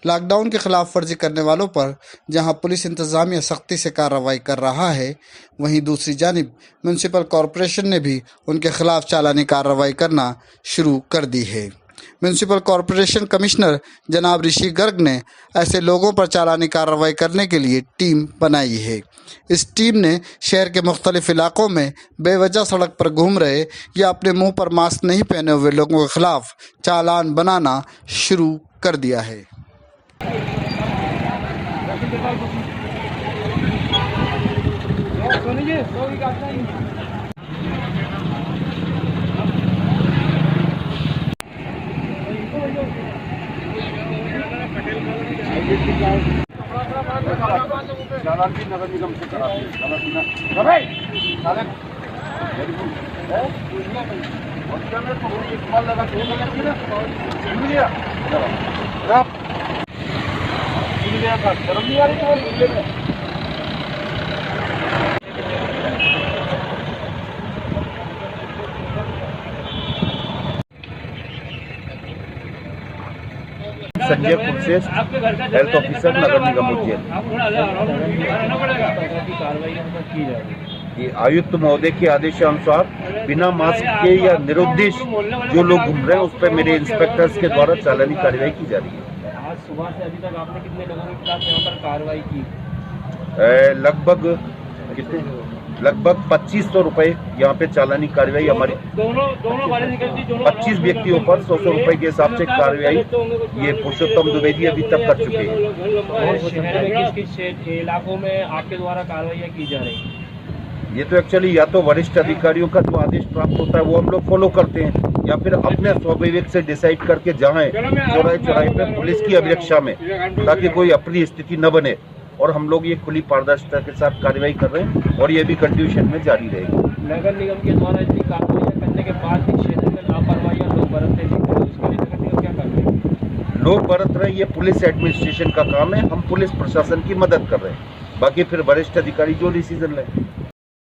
Lockdown की खिलाफ वर्जी करने वालों पर जहां पुलिस इंतजामिया सख्ती से कार्रवाई कर रहा है, वहीं दूसरी जानिब म्यूनिसिपल कॉरपोरेशन ने भी उनके खिलाफ चालानी कार्रवाई करना शुरू कर दी है। म्यूनिसिपल कॉरपोरेशन कमिश्नर जनाब ऋषि गर्ग ने ऐसे लोगों पर चालानी कार्रवाई करने के लिए टीम बनाई है। इस टीम ने शहर के मुख्तलिफ इलाकों में बेवजह सड़क पर घूम रहे या अपने मुंह पर मास्क नहीं पहने हुए लोगों के खिलाफ चालान बनाना शुरू कर दिया है। चालान भी नगर निगम से कराते हैं। संजय कुलश्रेष्ठ, हेल्थ ऑफिसर, नगर निगम उज्जैन। ये आयुक्त महोदय के आदेशानुसार बिना मास्क के या निरुद्देश जो लोग घूम रहे हैं उस पर मेरे इंस्पेक्टर्स के द्वारा चालानी कार्रवाई की जा रही है। आज सुबह से अभी तक आपने कितने लोगों के खिलाफ यहाँ पर कार्रवाई की? लगभग 2500 रुपए यहाँ पे चालानी कार्रवाई हमारी दोनों 25 व्यक्तियों पर 100 रुपए के हिसाब से कार्रवाई ये पुरुषोत्तम द्विवेदी अभी तक कर चुके हैं। शहर में किस किस इलाकों में आपके द्वारा कार्रवाई की जा रही है? ये तो एक्चुअली या तो वरिष्ठ अधिकारियों का जो आदेश प्राप्त होता है वो हम लोग फॉलो करते हैं, या फिर अपने स्वाभाविक से डिसाइड करके जाएं चौराहे चौराहे पे पुलिस की अभिरक्षा में, ताकि कोई अप्रिय स्थिति न बने। और हम लोग ये खुली पारदर्शिता के साथ कार्रवाई कर रहे हैं और ये भी कंटिन्यूशन में जारी रहेगी। नगर निगम के द्वारा इतनी कार्रवाई करने के बाद भी क्षेत्र में लापरवाही लोग बरत रहे हैं, उसके लिए नगर निगम क्या कर रहे हैं? लोग बरत रहे हैं, ये पुलिस एडमिनिस्ट्रेशन का काम है, हम पुलिस प्रशासन की मदद कर रहे हैं, बाकी फिर वरिष्ठ अधिकारी जो डिसीजन लें।